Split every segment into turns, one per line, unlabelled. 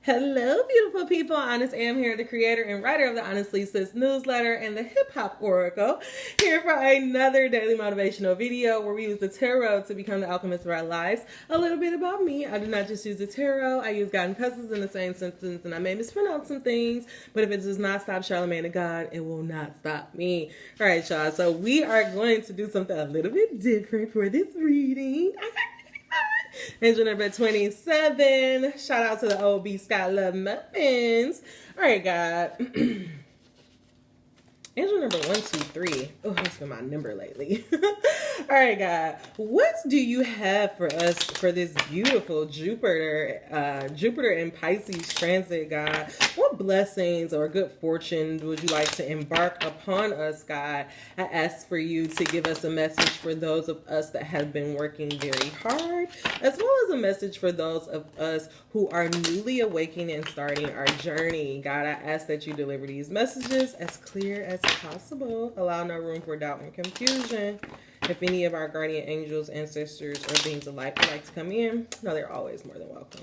Hello, beautiful people. Honest Am here, the creator and writer of the Honestly Sis newsletter and the Hip Hop Oracle, here for another daily motivational video where we use the tarot to become the alchemist of our lives. A little bit about me. I do not just use the tarot. I use God and Cousins in the same sentence, and I may mispronounce some things, but if it does not stop Charlamagne the God, it will not stop me. All right, y'all. So we are going to do something a little bit different for this reading. Angel number 27. Shout out to the OB Scott Love Muffins. All right, God. Angel number 123. Oh, that's been my number lately. All right, God. What do you have for us for this beautiful Jupiter and Pisces transit, God? What blessings or good fortune would you like to embark upon us, God? I ask for you to give us a message for those of us that have been working very hard, as well as a message for those of us who are newly awakening and starting our journey. God, I ask that you deliver these messages as clear as possible. Allow no room for doubt and confusion. If any of our guardian angels, ancestors, or beings of light would like to come in, no, they're always more than welcome.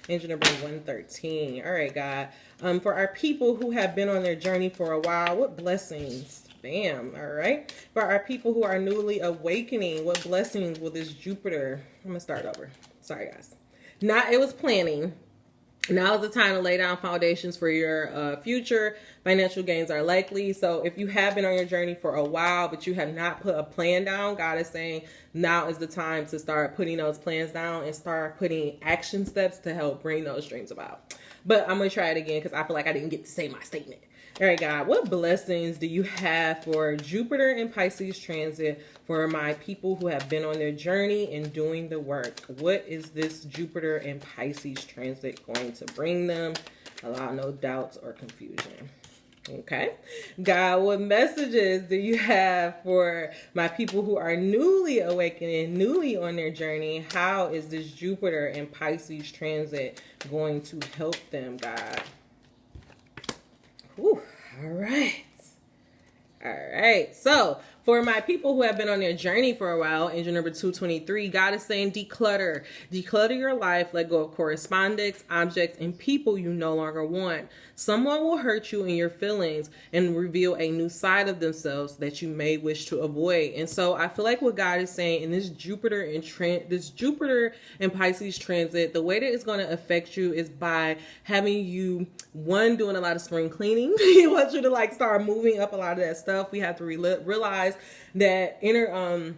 Angel number 113. All right, God. For our people who have been on their journey for a while, what blessings? Bam. All right. For our people who are newly awakening, what blessings will this Jupiter? I'm going to start over. Sorry, guys. It was planning. Now is the time to lay down foundations for your future. Financial gains are likely. So if you have been on your journey for a while, but you have not put a plan down, God is saying now is the time to start putting those plans down and start putting action steps to help bring those dreams about. But I'm going to try it again because I feel like I didn't get to say my statement. All right, God, what blessings do you have for Jupiter and Pisces transit for my people who have been on their journey and doing the work? What is this Jupiter and Pisces transit going to bring them? Allow no doubts or confusion. Okay. God, what messages do you have for my people who are newly awakening, newly on their journey? How is this Jupiter and Pisces transit going to help them, God? Whew. All right. All right. So for my people who have been on their journey for a while, angel number 223, God is saying declutter. Declutter your life. Let go of correspondence, objects, and people you no longer want. Someone will hurt you in your feelings and reveal a new side of themselves that you may wish to avoid. And so I feel like what God is saying in this Jupiter and Pisces transit, the way that it's going to affect you is by having you, one, doing a lot of spring cleaning. He wants you to start moving up a lot of that stuff. We have to realize that inner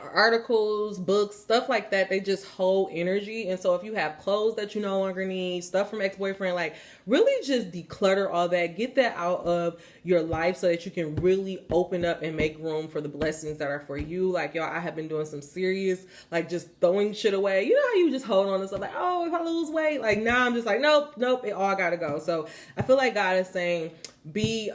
articles, books, stuff like that, they just hold energy. And so if you have clothes that you no longer need, stuff from ex-boyfriend, really just declutter all that, get that out of your life so that you can really open up and make room for the blessings that are for you. Y'all, I have been doing some serious, just throwing shit away. You know how you just hold on to stuff oh, if I lose weight, now I'm just nope, it all gotta go. So I feel like God is saying, be,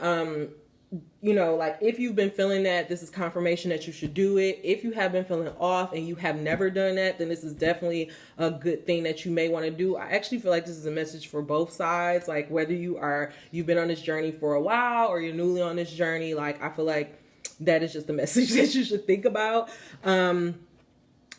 if you've been feeling that, this is confirmation that you should do it. If you have been feeling off and you have never done that, then this is definitely a good thing that you may want to do. I actually feel like this is a message for both sides. Whether you've been on this journey for a while or you're newly on this journey, I feel like that is just a message that you should think about.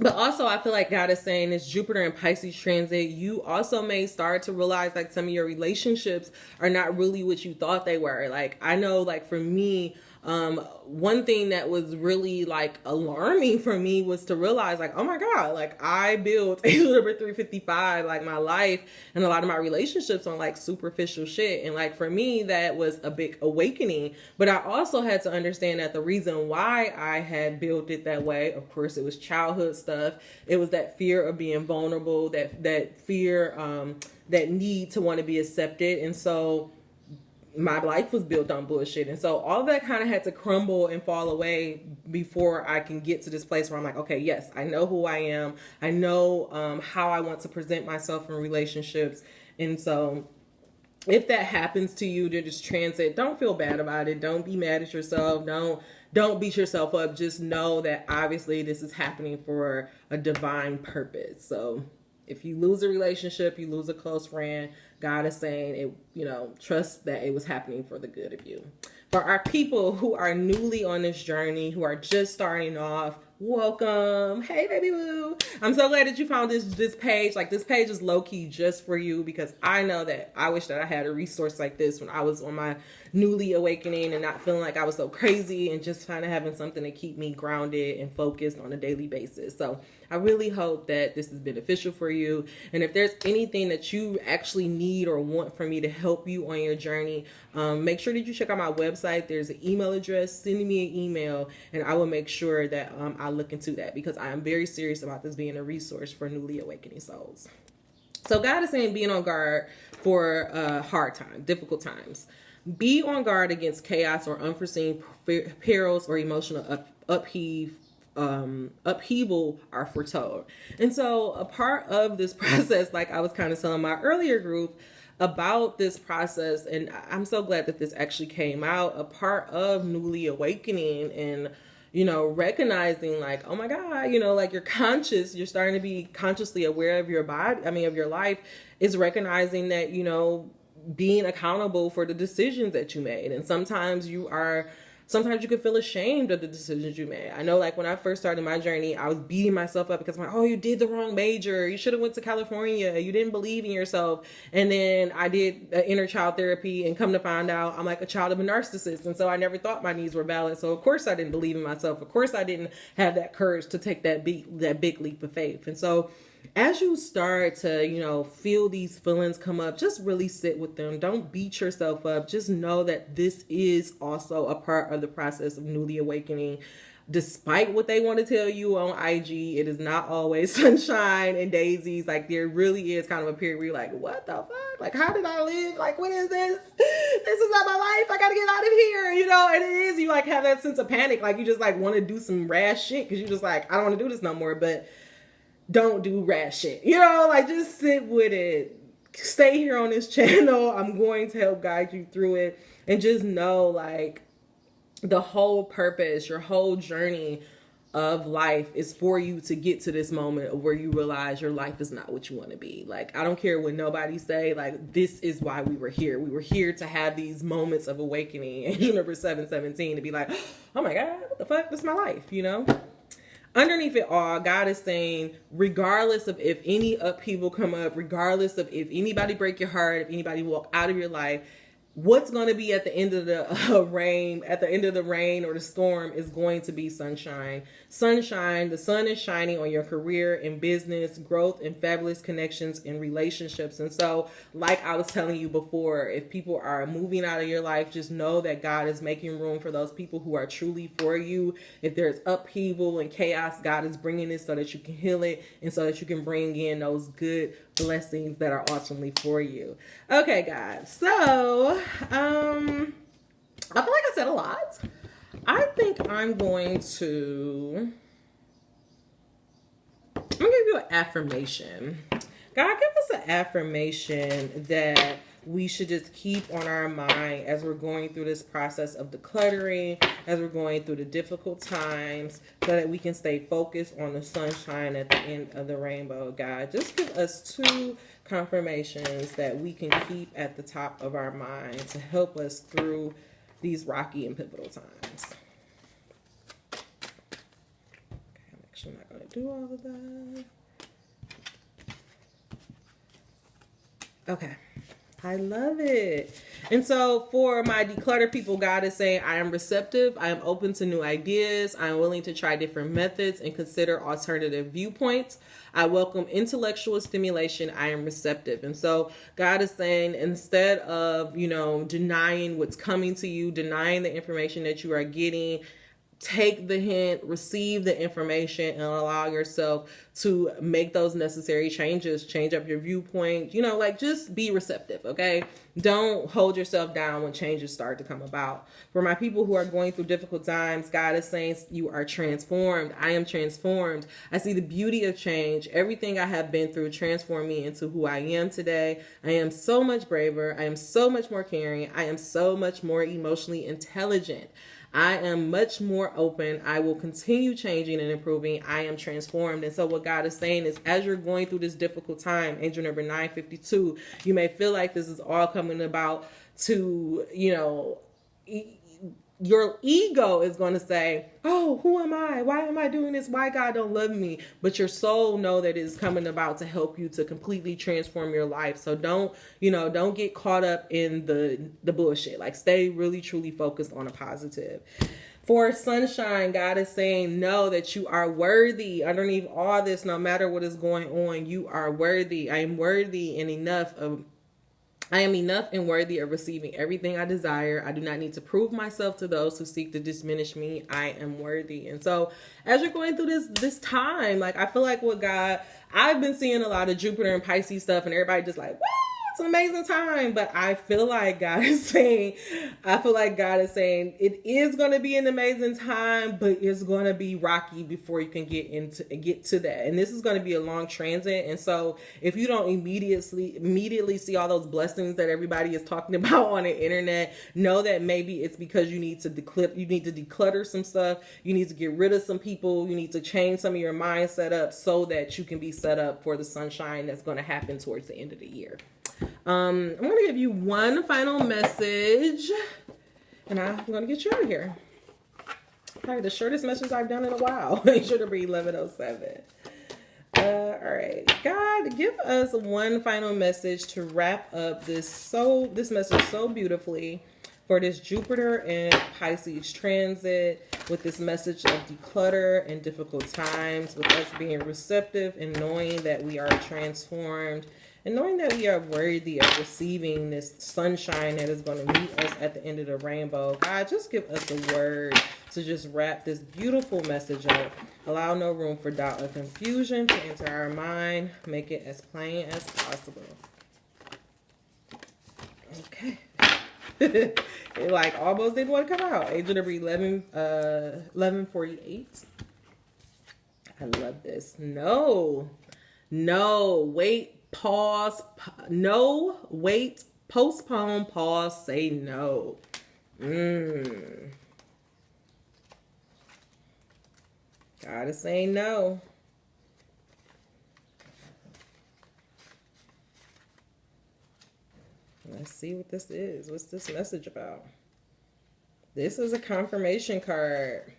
But also, I feel like God is saying this Jupiter and Pisces transit, you also may start to realize some of your relationships are not really what you thought they were. I know, for me, one thing that was really alarming for me was to realize oh my God, I built angel number 355, my life and a lot of my relationships on superficial shit. And for me, that was a big awakening. But I also had to understand that the reason why I had built it that way, of course, it was childhood stuff. It was that fear of being vulnerable, that fear, that need to want to be accepted. And so my life was built on bullshit. And so all that kind of had to crumble and fall away before I can get to this place where I'm okay, yes, I know who I am. I know how I want to present myself in relationships. And so if that happens to you, to just transit, don't feel bad about it. Don't be mad at yourself. Don't beat yourself up. Just know that obviously this is happening for a divine purpose. So if you lose a relationship, you lose a close friend, God is saying it, trust that it was happening for the good of you. For our people who are newly on this journey, who are just starting off, Welcome. Hey, baby boo. I'm so glad that you found this page. Like, this page is low-key just for you, because I know that I wish that I had a resource like this when I was on my newly awakening and not feeling like I was so crazy, and just kind of having something to keep me grounded and focused on a daily basis. So I really hope that this is beneficial for you. And if there's anything that you actually need or want for me to help you on your journey, make sure that you check out my website. There's an email address. Send me an email, and I will make sure that I look into that, because I am very serious about this being a resource for newly awakening souls. So God is saying, being on guard for hard time, difficult times. Be on guard against chaos or unforeseen perils or emotional upheaval are foretold. And so a part of this process, like I was kind of telling my earlier group about this process, and I'm so glad that this actually came out, a part of newly awakening and recognizing, like, oh my God, like, you're conscious, you're starting to be consciously aware of your body, of your life, is recognizing that, being accountable for the decisions that you made. And sometimes you can feel ashamed of the decisions you made. I know, like, when I first started my journey, I was beating myself up because I'm like, oh, you did the wrong major. You should have went to California. You didn't believe in yourself. And then I did inner child therapy, and come to find out I'm like a child of a narcissist. And so I never thought my needs were valid. So of course I didn't believe in myself. Of course I didn't have that courage to take that big leap of faith. And so as you start to, feel these feelings come up, just really sit with them. Don't beat yourself up. Just know that this is also a part of the process of newly awakening. Despite what they want to tell you on IG, it is not always sunshine and daisies. Like, there really is kind of a period where you're like, what the fuck? Like, how did I live? Like, what is this? This is not my life. I gotta get out of here, and it is, you like have that sense of panic. Like, you just like want to do some rash shit, because you're just like, I don't want to do this no more. But don't do rash shit, like, just sit with it. Stay here on this channel. I'm going to help guide you through it, and just know, like, the whole purpose, your whole journey of life is for you to get to this moment where you realize your life is not what you want to be. Like, I don't care what nobody say, like, this is why we were here. We were here to have these moments of awakening. Angel number 717, to be like, oh my God, what the fuck? This is my life, Underneath it all, God is saying, regardless of if any upheaval come up, regardless of if anybody break your heart, if anybody walk out of your life, what's going to be at the end of the rain, or the storm, is going to be sunshine. Sunshine, the sun is shining on your career and business, growth, and fabulous connections and relationships. And so, like I was telling you before, if people are moving out of your life, just know that God is making room for those people who are truly for you. If there's upheaval and chaos, God is bringing it so that you can heal it, and so that you can bring in those good blessings that are ultimately for you. Okay, guys. So, I feel like I said a lot. I think I'm going to give you an affirmation. God, give us an affirmation that we should just keep on our mind as we're going through this process of decluttering, as we're going through the difficult times, so that we can stay focused on the sunshine at the end of the rainbow. God, just give us 2 confirmations that we can keep at the top of our mind to help us through these rocky and pivotal times. Okay, I'm actually not going to do all of that. Okay. I love it. And so for my declutter people, God is saying, I am receptive. I am open to new ideas. I am willing to try different methods and consider alternative viewpoints. I welcome intellectual stimulation. I am receptive. And so God is saying, instead of, denying what's coming to you, denying the information that you are getting, take the hint, receive the information, and allow yourself to make those necessary changes, change up your viewpoint, just be receptive, okay? Don't hold yourself down when changes start to come about. For my people who are going through difficult times, God is saying, you are transformed. I am transformed. I see the beauty of change. Everything I have been through transformed me into who I am today. I am so much braver. I am so much more caring. I am so much more emotionally intelligent. I am much more open. I will continue changing and improving. I am transformed. And so what God is saying is, as you're going through this difficult time, angel number 952, you may feel like this is all coming about to, your ego is going to say, oh, who am I? Why am I doing this? Why God don't love me? But your soul know that it is coming about to help you to completely transform your life. So don't get caught up in the bullshit. Like, stay really, truly focused on a positive. For sunshine, God is saying, know that you are worthy underneath all this. No matter what is going on, you are worthy. I am worthy and enough of I am enough and worthy of receiving everything I desire. I do not need to prove myself to those who seek to diminish me. I am worthy. And so as you're going through this time, like, I feel like with God, I've been seeing a lot of Jupiter and Pisces stuff, and everybody just like, what? It's an amazing time. But I feel like God is saying, it is going to be an amazing time, but it's going to be rocky before you can get to that. And this is going to be a long transit. And so if you don't immediately see all those blessings that everybody is talking about on the internet, know that maybe it's because you need to declutter some stuff. You need to get rid of some people. You need to change some of your mindset up so that you can be set up for the sunshine that's going to happen towards the end of the year. I'm going to give you one final message, and I'm going to get you out of here. Probably the shortest message I've done in a while. Make sure to be 11:07. All right. God, give us one final message to wrap up this message so beautifully for this Jupiter and Pisces transit, with this message of declutter and difficult times, with us being receptive and knowing that we are transformed, and knowing that we are worthy of receiving this sunshine that is going to meet us at the end of the rainbow. God, just give us a word to just wrap this beautiful message up. Allow no room for doubt or confusion to enter our mind. Make it as plain as possible. Okay. It like almost didn't want to come out. Angel number 1148. I love this. No, wait. Pause. No, wait, postpone, pause, say no. God is saying no. Let's see what this is. What's this message about? This is a confirmation card.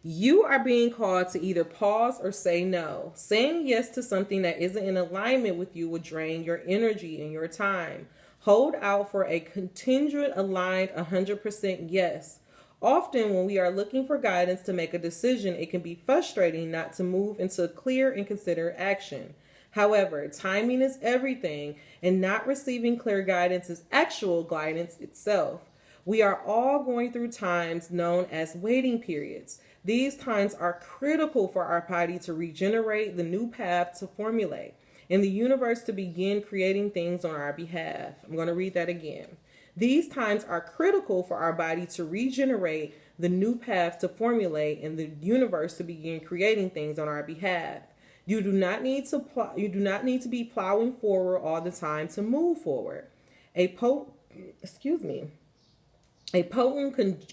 You are being called to either pause or say no. Saying yes to something that isn't in alignment with you will drain your energy and your time. Hold out for a contingent aligned 100% yes. Often when we are looking for guidance to make a decision, it can be frustrating not to move into clear and considered action. However, timing is everything, and not receiving clear guidance is actual guidance itself. We are all going through times known as waiting periods. These times are critical for our body to regenerate, the new path to formulate, and the universe to begin creating things on our behalf. I'm going to read that again. These times are critical for our body to regenerate, the new path to formulate, and the universe to begin creating things on our behalf. You do not need to be plowing forward all the time to move forward. A potent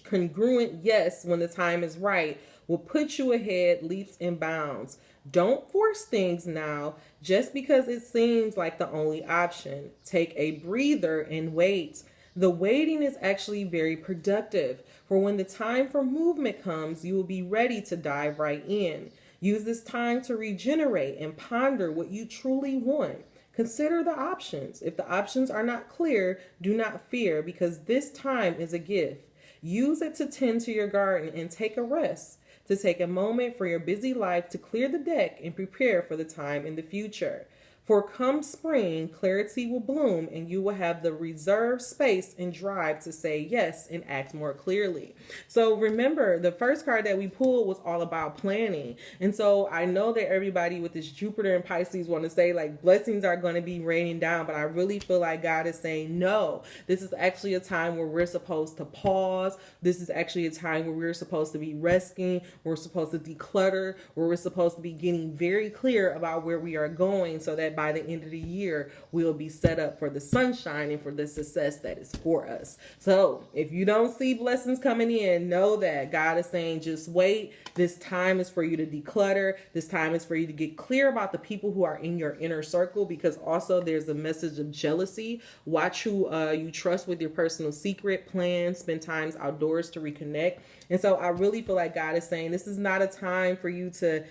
congruent yes when the time is right will put you ahead leaps and bounds. Don't force things now just because it seems like the only option. Take a breather and wait. The waiting is actually very productive, for when the time for movement comes, you will be ready to dive right in. Use this time to regenerate and ponder what you truly want. Consider the options. If the options are not clear, do not fear, because this time is a gift. Use it to tend to your garden and take a rest, to take a moment for your busy life to clear the deck and prepare for the time in the future. For come spring, clarity will bloom and you will have the reserved space and drive to say yes and act more clearly. So remember, the first card that we pulled was all about planning. And so I know that everybody with this Jupiter and Pisces want to say like blessings are going to be raining down, but I really feel like God is saying no. This is actually a time where we're supposed to pause. This is actually a time where we're supposed to be resting. We're supposed to declutter. Where we're supposed to be getting very clear about where we are going, so that that by the end of the year, we'll be set up for the sunshine and for the success that is for us. So if you don't see blessings coming in, know that God is saying, just wait. This time is for you to declutter. This time is for you to get clear about the people who are in your inner circle, because also there's a message of jealousy. Watch who you trust with your personal secret plans. Spend times outdoors to reconnect. And so I really feel like God is saying this is not a time for you to,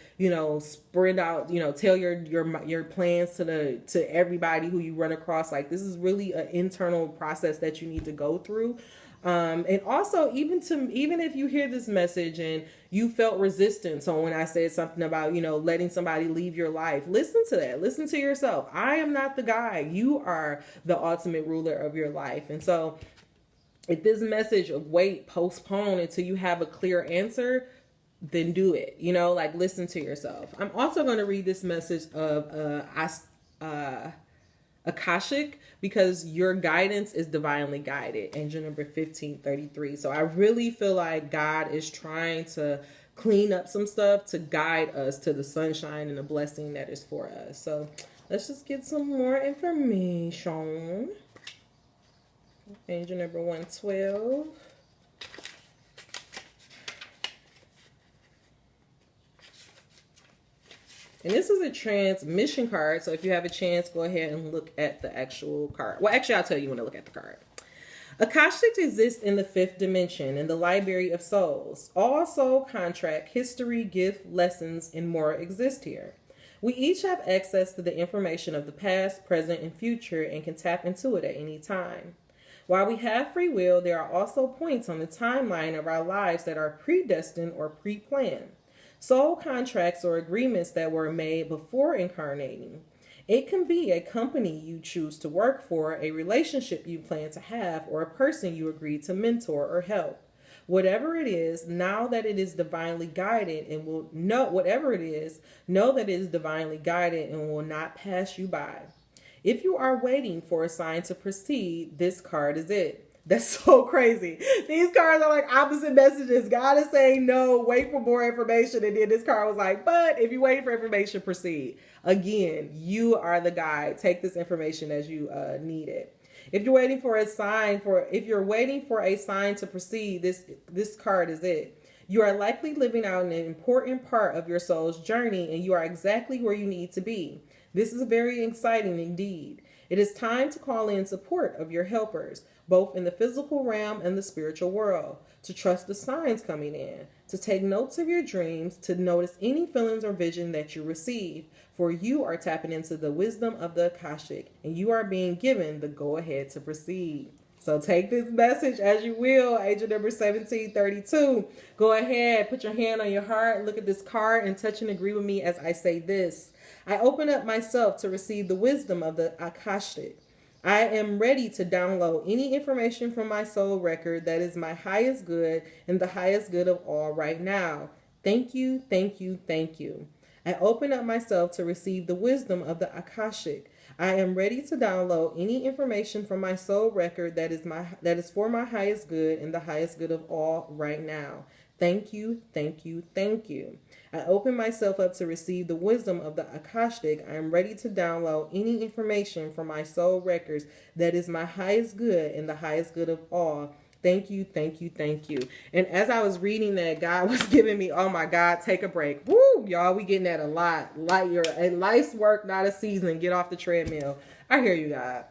spread out, tell your plans to everybody who you run across. Like, this is really an internal process that you need to go through. And also, even if you hear this message and you felt resistance on when I said something about, letting somebody leave your life, listen to that. Listen to yourself. I am not the guy. You are the ultimate ruler of your life. And so if this message of wait, postpone until you have a clear answer, then do it. Listen to yourself. I'm also going to read this message of Akashic, because your guidance is divinely guided. Angel number 1533. So I really feel like God is trying to clean up some stuff to guide us to the sunshine and the blessing that is for us. So let's just get some more information. Angel number 112. And this is a transmission card. So if you have a chance, go ahead and look at the actual card. Well, actually, I'll tell you when to look at the card. Akashic exists in the fifth dimension, in the library of souls. All soul contract, history, gift, lessons, and more exist here. We each have access to the information of the past, present, and future, and can tap into it at any time. While we have free will, there are also points on the timeline of our lives that are predestined or pre-planned. Soul contracts or agreements that were made before incarnating. It can be a company you choose to work for, a relationship you plan to have, or a person you agree to mentor or help. Whatever it is, now that it is divinely guided and know that it is divinely guided and will not pass you by. If you are waiting for a sign to proceed, this card is it. That's so crazy. These cards are like opposite messages. God is saying no, wait for more information. And then this card was like, but if you're waiting for information, proceed. Again, you are the guide. Take this information as you need it. If you're waiting for a sign to proceed, this card is it. You are likely living out an important part of your soul's journey, and you are exactly where you need to be. This is very exciting indeed. It is time to call in support of your helpers, both in the physical realm and the spiritual world, to trust the signs coming in, to take notes of your dreams, to notice any feelings or vision that you receive, for you are tapping into the wisdom of the Akashic, and you are being given the go-ahead to proceed. So take this message as you will, agent number 1732. Go ahead, put your hand on your heart, look at this card, and touch and agree with me as I say this. I open up myself to receive the wisdom of the Akashic. I am ready to download any information from my soul record that is my highest good and the highest good of all right now. Thank you, thank you, thank you. I open up myself to receive the wisdom of the Akashic. I am ready to download any information from my soul record that is for my highest good and the highest good of all right now. Thank you, thank you, thank you. I open myself up to receive the wisdom of the Akashic. I am ready to download any information from my soul records that is my highest good and the highest good of all. Thank you, thank you, thank you. And as I was reading that, God was giving me, oh my God, take a break. Woo, y'all, we getting that a lot. Like life's work, not a season. Get off the treadmill. I hear you, God.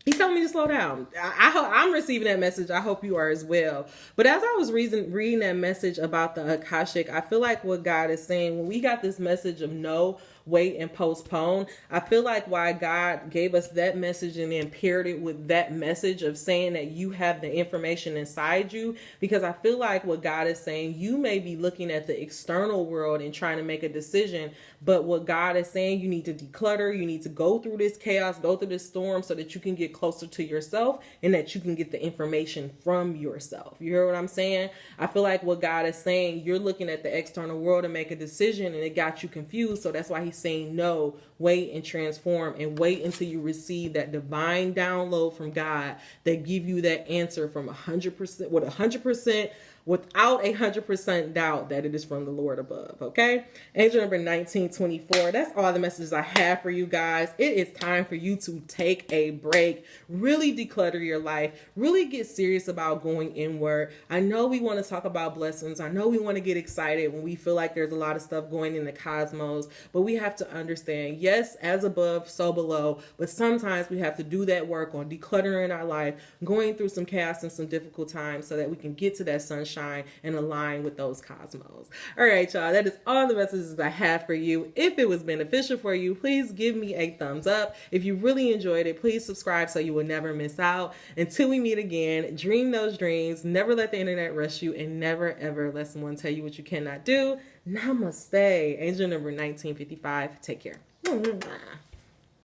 He's telling me to slow down. I'm receiving that message. I hope you are as well. But as I was reading that message about the Akashic, I feel like what God is saying, when we got this message of no, wait, and postpone, I feel like why God gave us that message and then paired it with that message of saying that you have the information inside you, because I feel like what God is saying, you may be looking at the external world and trying to make a decision, but what God is saying, you need to declutter, you need to go through this chaos, go through this storm so that you can get closer to yourself and that you can get the information from yourself. You hear what I'm saying? I feel like what God is saying, you're looking at the external world to make a decision and it got you confused. So that's why he's saying no, wait and transform, and wait until you receive that divine download from God that give you that answer from 100% with 100% without 100% doubt that it is from the Lord above, okay? Angel number 1924. That's all the messages I have for you guys. It is time for you to take a break, really declutter your life, really get serious about going inward. I know we want to talk about blessings. I know we want to get excited when we feel like there's a lot of stuff going in the cosmos, but we have to understand, yes, as above, so below, but sometimes we have to do that work on decluttering our life, going through some chaos and some difficult times so that we can get to that sunshine and align with those cosmos. All right, y'all, that is all the messages I have for you. If it was beneficial for you, please give me a thumbs up. If you really enjoyed it, please subscribe so you will never miss out. Until we meet again, dream those dreams, never let the internet rush you, and never ever let someone tell you what you cannot do. Namaste. Angel number 1955. Take care.